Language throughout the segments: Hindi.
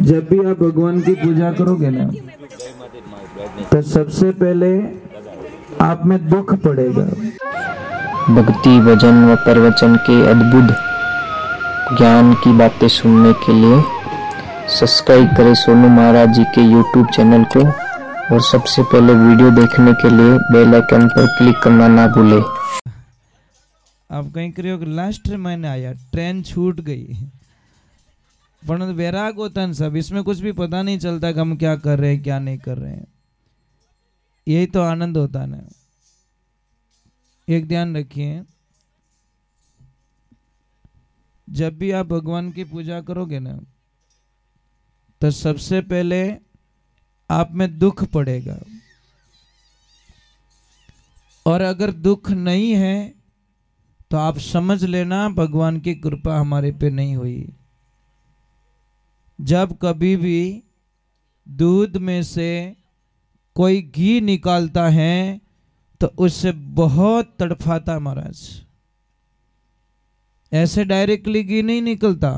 जब भी आप भगवान की पूजा करोगे ना, तो सबसे पहले आप में दुख पड़ेगा। भक्ति भजन व प्रवचन के अद्भुत ज्ञान की बातें सुनने के लिए सब्सक्राइब करें सोनू महाराज जी के YouTube चैनल को, और सबसे पहले वीडियो देखने के लिए बेल आइकन पर क्लिक करना ना भूलें। आप कहीं करियो कि लास्ट महीने आया, ट्रेन छूट गई, पर वैराग होता है सब, इसमें कुछ भी पता नहीं चलता कि हम क्या कर रहे हैं क्या नहीं कर रहे हैं। यही तो आनंद होता है ना। एक ध्यान रखिए, जब भी आप भगवान की पूजा करोगे ना, तो सबसे पहले आप में दुख पड़ेगा, और अगर दुख नहीं है तो आप समझ लेना भगवान की कृपा हमारे पे नहीं हुई। जब कभी भी दूध में से कोई घी निकालता है तो उससे बहुत तड़फाता है महाराज। ऐसे डायरेक्टली घी नहीं निकलता,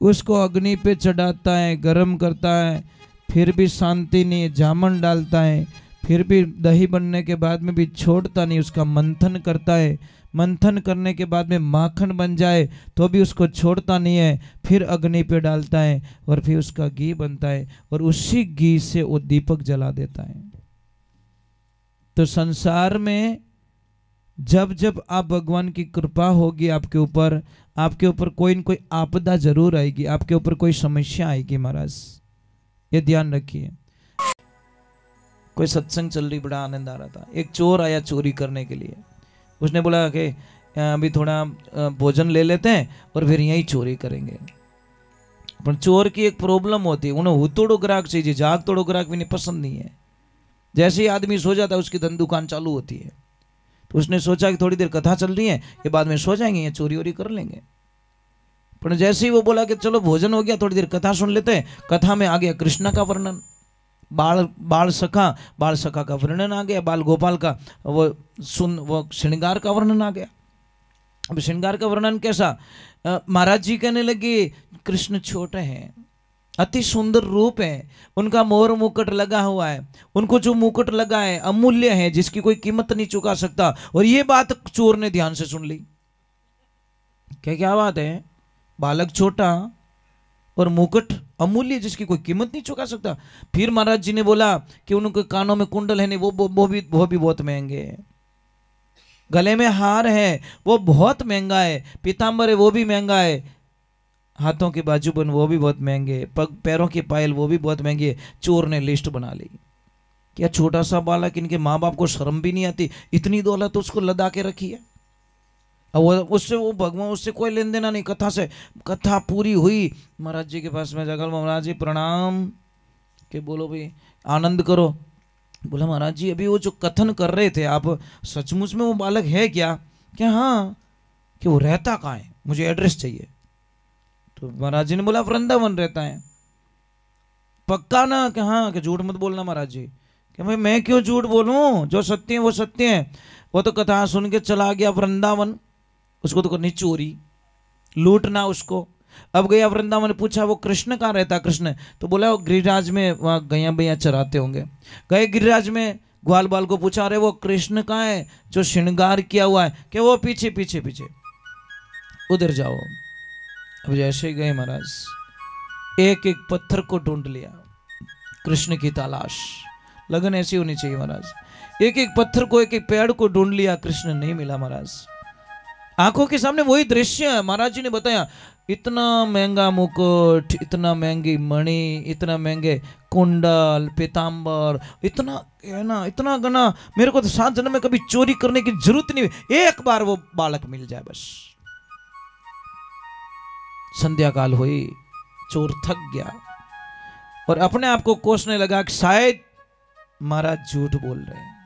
उसको अग्नि पे चढ़ाता है, गर्म करता है, फिर भी शांति नहीं, जामन डालता है, फिर भी दही बनने के बाद में भी छोड़ता नहीं, उसका मंथन करता है, मंथन करने के बाद में माखन बन जाए तो भी उसको छोड़ता नहीं है, फिर अग्नि पे डालता है और फिर उसका घी बनता है, और उसी घी से वो दीपक जला देता है। तो संसार में जब जब आप भगवान की कृपा होगी आपके ऊपर कोई न कोई आपदा जरूर आएगी, आपके ऊपर कोई समस्या आएगी महाराज, ये ध्यान रखिए। कोई सत्संग चल रही, बड़ा आनंद आ रहा था। एक चोर आया चोरी करने के लिए, उसने बोला कि अभी थोड़ा भोजन ले लेते हैं और फिर यहीं चोरी करेंगे। पर चोर की एक प्रॉब्लम होती है, उन्हें हुतोड़ो ग्राहक चाहिए, जाग तोड़ो ग्राहक भी नहीं पसंद नहीं है। जैसे ही आदमी सो जाता है उसकी धन दुकान चालू होती है। तो उसने सोचा कि थोड़ी देर कथा चल रही है, ये बाद में सो जाएंगे, ये चोरी वोरी कर लेंगे। पर जैसे ही वो बोला कि चलो भोजन हो गया, थोड़ी देर कथा सुन लेते हैं, कथा में आ गया कृष्ण का वर्णन, बाल सखा का वर्णन आ गया, बाल गोपाल का वो श्रृंगार का वर्णन आ गया। अब श्रृंगार का वर्णन कैसा? महाराज जी कहने लगे कृष्ण छोटे हैं, अति सुंदर रूप है, उनका मोर मुकुट लगा हुआ है, उनको जो मुकुट लगा है अमूल्य है, जिसकी कोई कीमत नहीं चुका सकता। और ये बात चोर ने ध्यान से सुन ली। क्या बात है, बालक छोटा और मुकुट अमूल्य, जिसकी कोई कीमत नहीं चुका सकता। फिर महाराज जी ने बोला कि उनके कानों में कुंडल है नहीं, वो भी बहुत महंगे हैं, गले में हार है वो बहुत महंगा है, पीतांबर है वो भी महंगा है, हाथों के बाजूबंद वो भी बहुत महंगे, पैरों की पायल वो भी बहुत महंगी है। चोर ने लिस्ट बना ली। क्या छोटा सा बालक, इनके माँ बाप को शर्म भी नहीं आती, इतनी दौलत उसको लदा के रखी है। अब उससे वो भगवान, उससे कोई लेन देना नहीं। कथा से कथा पूरी हुई, महाराज जी के पास में जाकर महाराज जी प्रणाम, के बोलो भाई आनंद करो। बोला महाराज जी अभी वो जो कथन कर रहे थे आप, सचमुच में वो बालक है क्या? क्या हाँ, कि वो रहता कहाँ है, मुझे एड्रेस चाहिए। तो महाराज जी ने बोला वृंदावन रहता है। पक्का ना? कि हाँ। कि झूठ मत बोलना महाराज जी। कि भाई मैं क्यों झूठ बोलूं, जो सत्य है वो सत्य है। वो तो कथा सुन के चला गया वृंदावन, उसको तो करनी चोरी, लूटना उसको। अब गया वृंदावन, पूछा वो कृष्ण कहाँ रहता? कृष्ण तो बोला वो गिरिराज में, वहाँ गैया भैया चराते होंगे। गए गिरिराज में, ग्वाल बाल को पूछा अरे वो कृष्ण कहाँ है जो श्रृंगार किया हुआ है? कि वो पीछे पीछे पीछे, उधर जाओ। अब जैसे गए महाराज, एक एक पत्थर को ढूंढ लिया, कृष्ण की तलाश। लगन ऐसी होनी चाहिए महाराज, एक एक पत्थर को, एक एक पेड़ को ढूंढ लिया, कृष्ण नहीं मिला महाराज। आंखों के सामने वही दृश्य है। महाराज जी ने बताया इतना महंगा मुकुट, इतना महंगी मणि, इतना महंगे कुंडल, पीतांबर, इतना है ना, इतना गना, मेरे को तो 7 जन्म में कभी चोरी करने की जरूरत नहीं हुई, एक बार वो बालक मिल जाए बस। संध्या काल हुई, चोर थक गया और अपने आप को कोसने लगा कि शायद महाराज झूठ बोल रहे हैं,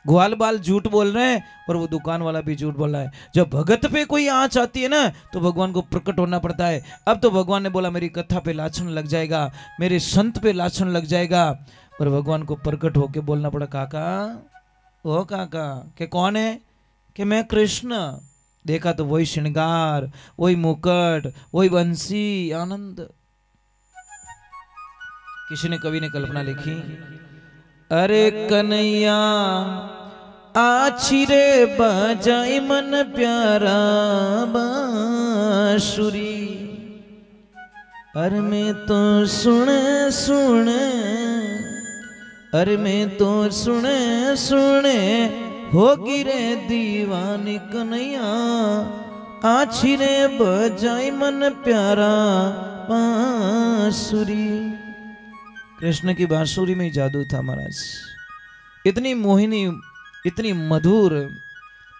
ग्वाल बाल झूठ बोल रहे हैं, और वो दुकान वाला भी झूठ बोल रहा है। जब भगत पे कोई आंच आती है ना, तो भगवान को प्रकट होना पड़ता है। अब तो भगवान ने बोला मेरी कथा पे लाछन लग जाएगा, मेरे संत पे लाछन लग जाएगा, और भगवान को प्रकट होके बोलना पड़ा काका, ओ काका। के कौन है? कि मैं कृष्ण। देखा तो वही श्रृंगार, वही मुकुट, वही बंसी, आनंद। किसी ने कवि ने कल्पना लिखी, अरे कन्हैया आछी रे बजाई मन प्यारा बांसुरी, अरे मैं तो सुने सुने, अरे मैं तो सुने सुने होगी रे दीवानी कन्हैया, आछी रे बजाई मन प्यारा बांसुरी। कृष्ण की बांसुरी में जादू था महाराज, इतनी मोहिनी इतनी मधुर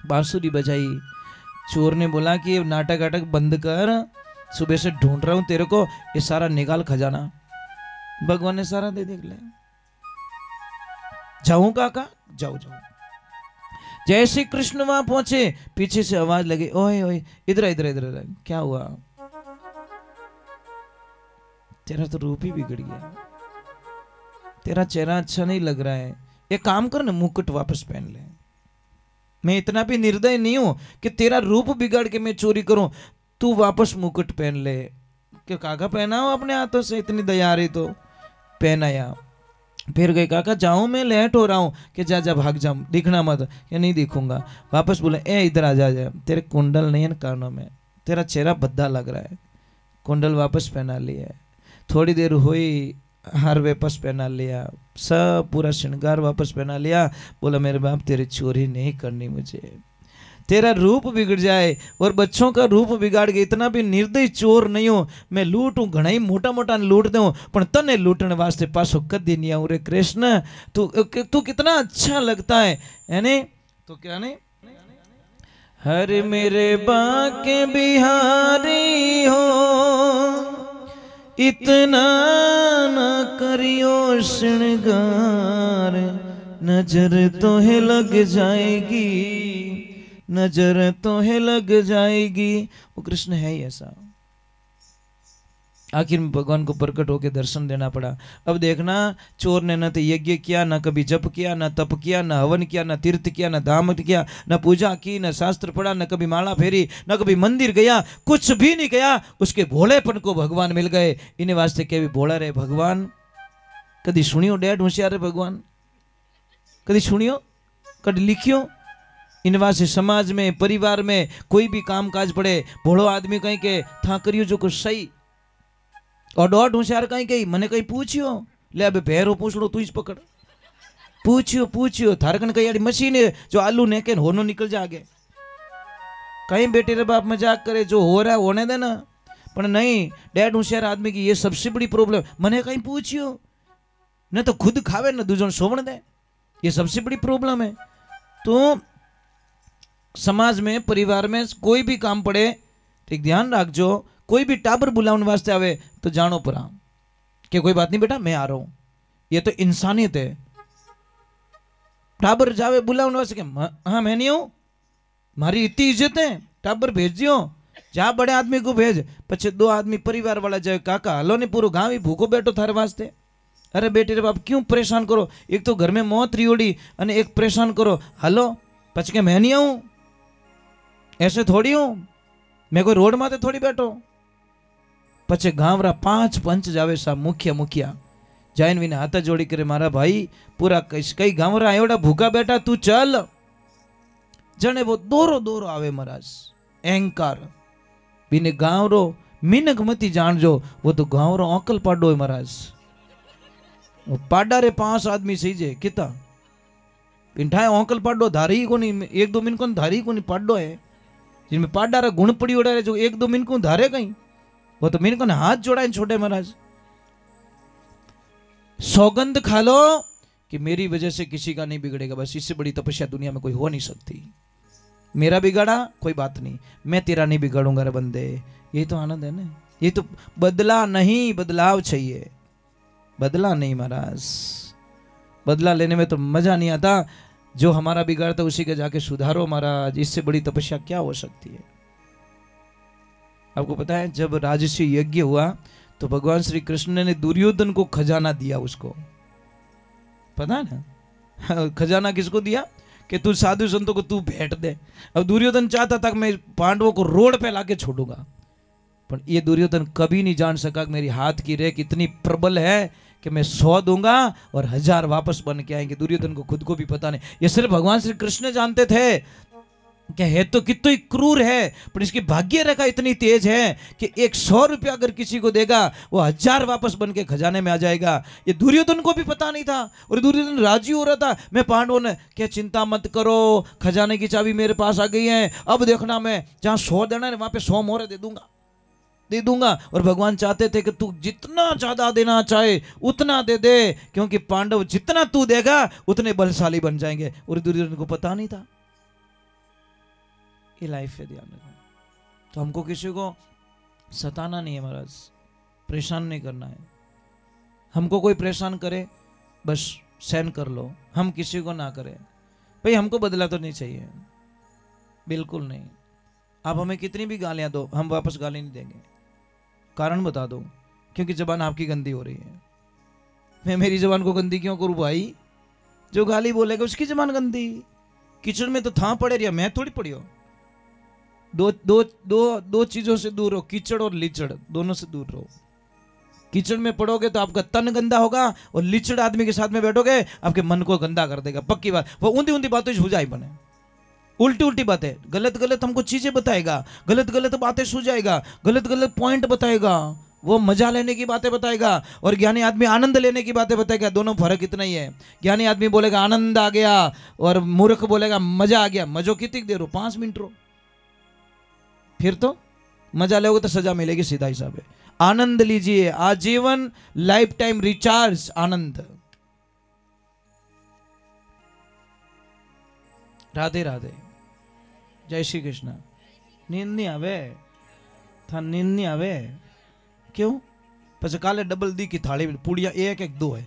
बांसुरी बजाई। चोर ने बोला कि ये नाटक वाटक बंद कर, सुबह से ढूंढ रहा हूं तेरे को, ये सारा निकाल खजाना। भगवान ने सारा दे दिया। जाऊं काका, जाओ जाओ। जैसे कृष्ण वहां पहुंचे, पीछे से आवाज लगी, ओए ओए इधर इधर इधर, क्या हुआ? तेरा तो रूप ही बिगड़ गया, तेरा चेहरा अच्छा नहीं लग रहा है, एक काम कर ना, मुकुट वापस पहन ले। मैं इतना भी निर्दय नहीं हूं कि तेरा रूप बिगाड़ के मैं चोरी करूं, तू वापस मुकुट पहन ले। क्यों काका पहनाओ अपने हाथों से, इतनी दया आ रही तो पहनाया। फिर गए, काका जाऊं मैं, लेट हो रहा हूं। कि जा जा भाग जा, दिखना मत। या नहीं दिखूंगा। वापस बोले, ए इधर आ जा, तेरे कुंडल नहीं है कानों में, तेरा चेहरा भद्दा लग रहा है। कुंडल वापस पहना लिया। थोड़ी देर हुई, हार वापस पहना लिया, सब पूरा श्रृंगार वापस पहना लिया। बोला मेरे बाप तेरी चोरी नहीं करनी मुझे, तेरा रूप बिगड़ जाए और बच्चों का रूप बिगाड़ के, इतना भी निर्दयी चोर नहीं हो। मैं लूटूं घना ही मोटा मोटा लूट दूं, पर तने लूटने वास्ते पासो कदी नहीं आऊं रे कृष्ण। तू कितना अच्छा लगता है नहीं? तो क्या नहीं, हर मेरे बाके बिहारी हो, इतना न करियो श्रृंगार, नजर तो है लग जाएगी, नजर तो है लग जाएगी। वो कृष्ण है ही ऐसा। आखिर में भगवान को प्रकट होकर दर्शन देना पड़ा। अब देखना, चोर ने न तो यज्ञ किया, न कभी जप किया, न तप किया, न हवन किया, न तीर्थ किया, न धाम किया, न पूजा की, न शास्त्र पढ़ा, न कभी माला फेरी, न कभी मंदिर गया, कुछ भी नहीं गया। उसके भोलेपन को भगवान मिल गए। इन्हें वास्ते के भी भोला रहे भगवान। कभी सुनियो डेढ़ होशियार है भगवान? कभी सुनियो, कभी लिखियो? इन वास्ते समाज में, परिवार में कोई भी काम काज पड़े, भोलो आदमी कहीं के था करियो जो कुछ सही, और डॉट होशियार कहीं कहीं मने कहीं पूछियो, ले अब पैरों पूछ लो, तू ही पकड़, पूछियो पूछियो। थारकन कहीं मशीन है जो आलू नेके होनो निकल जागे। कहीं बेटे रे बाप मजाक करे, जो हो रहा है होने देना। पर नहीं, डैड होशियार आदमी की ये सबसे बड़ी प्रॉब्लम, मने कहीं पूछियो, न तो खुद खावे न दूजों सोवण दे, ये सबसे बड़ी प्रॉब्लम है। तो समाज में, परिवार में कोई भी काम पड़े, ठीक ध्यान रखजो, कोई भी टाबर बुलाने वास्ते आवे तो जानो परा कि कोई बात नहीं बेटा मैं आ रहा हूं। ये तो इंसानियत है। टाबर जावे बुलाने वास्ते के हाँ मैं नहीं हूं, मारी इतनी इज्जत है, टाबर भेज दियो, जा बड़े आदमी को भेज। पछे दो आदमी परिवार वाला जाए, काका हलो ने पूरा गांव ही भूखो बैठो थारे वास्ते। अरे बेटे रे बाप क्यों परेशान करो, एक तो घर में मौत रियोड़ी और एक परेशान करो, हलो। पछ के मैं नहीं आऊं, ऐसे थोड़ी हूं मैं, कोई रोड माते थोड़ी बैठो। पछे गांवरा 5 पंच जावे सा, मुखिया मुखिया जाइन विने हाथ जोड़ी करे, मारा भाई पूरा कई गांवरा एवड़ा भूखा बैठा, तू चल। जने वो दोरो दोरो आवे महाराज, अहंकार बिने गांवरो मिनक मती जानजो, वो तो गांवरो औकल पाडो है महाराज। वो पाडा रे 5 आदमी सही जे किता पिंठाए औकल पाडो धारी को नहीं, 1-2 मिनट को धारी को नहीं पाडो है, जिनमें पाडा रा गुण पड़ी उड़ा है, जो 1-2 मिनट को धारे कहीं, वो तो मिनट को हाथ जोड़ा छोटे महाराज। सौगंध खा लो कि मेरी वजह से किसी का नहीं बिगड़ेगा, बस इससे बड़ी तपस्या दुनिया में कोई हो नहीं सकती। मेरा बिगाड़ा कोई बात नहीं, मैं तेरा नहीं बिगाड़ूंगा रे बंदे। ये तो आनंद है ना, ये तो बदला नहीं, बदलाव चाहिए, बदला नहीं महाराज। बदला लेने में तो मजा नहीं आता, जो हमारा बिगाड़ता उसी के जाके सुधारो महाराज, इससे बड़ी तपस्या क्या हो सकती है। आपको पता है जब राजसी यज्ञ हुआ तो भगवान श्री कृष्ण ने दुर्योधन को खजाना दिया, उसको पता है ना खजाना किसको दिया कि तू साधु संतों को तू भेंट दे। अब दुर्योधन चाहता था कि मैं पांडवों को रोड पे लाके छोड़ूंगा, पर ये दुर्योधन कभी नहीं जान सका कि मेरी हाथ की रेख इतनी प्रबल है कि मैं 100 दूंगा और 1000 वापस बन के आएंगे। दुर्योधन को खुद को भी पता नहीं, ये सिर्फ भगवान श्री कृष्ण जानते थे कि है तो कितना ही क्रूर है, पर इसकी भाग्य रेखा इतनी तेज है कि 100 रुपया अगर किसी को देगा वो 1000 वापस बन के खजाने में आ जाएगा। ये दुर्योधन को भी पता नहीं था, और दुर्योधन राजी हो रहा था। मैं पांडवों ने क्या, चिंता मत करो, खजाने की चाबी मेरे पास आ गई है, अब देखना मैं जहां 100 देना है वहां पे 100 मोहरे दे दूंगा। और भगवान चाहते थे कि तू जितना ज्यादा देना चाहे उतना दे दे, क्योंकि पांडव जितना तू देगा उतने बलशाली बन जाएंगे। और दुर्योधन को पता नहीं था। ये लाइफ है, ध्यान रखना। तो हमको किसी को सताना नहीं है महाराज, परेशान नहीं करना है। हमको कोई परेशान करे बस सहन कर लो, हम किसी को ना करें। भाई हमको बदला तो नहीं चाहिए, बिल्कुल नहीं। आप हमें कितनी भी गालियां दो, हम वापस गाली नहीं देंगे। कारण बता दो, क्योंकि जबान आपकी गंदी हो रही है। मैं मेरी जबान को गंदी क्यों करूं भाई? जो गाली बोलेगा उसकी जबान गंदी। किचन में तो था पड़े रहा, मैं थोड़ी पड़ी हो। दो चीजों से दूर रहो, कीचड़ और लीचड़, दोनों से दूर रहो। कीचड़ में पड़ोगे तो आपका तन गंदा होगा, और लीचड़ आदमी के साथ में बैठोगे आपके मन को गंदा कर देगा, पक्की बात। वो ऊंधी बातों से सुझाई बने, उल्टी बातें, गलत हमको चीजें बताएगा, गलत बातें सुझाएगा, गलत पॉइंट बताएगा, वो मजा लेने की बातें बताएगा। और ज्ञानी आदमी आनंद लेने की बातें बताएगा। दोनों फर्क इतना ही है। ज्ञानी आदमी बोलेगा आनंद आ गया, और मूर्ख बोलेगा मजा आ गया। मजो कितनी देर हो? 5 मिनट रो, फिर तो मजा लोगे तो सजा मिलेगी, सीधा हिसाब है। आनंद लीजिए, आजीवन लाइफ टाइम रिचार्ज आनंद। राधे राधे, जय श्री कृष्ण। नींद नहीं आवे था, नींद नहीं आवे क्यों? પછી કાલે ડબલ દી की थाली पूड़िया 1-1 2 है।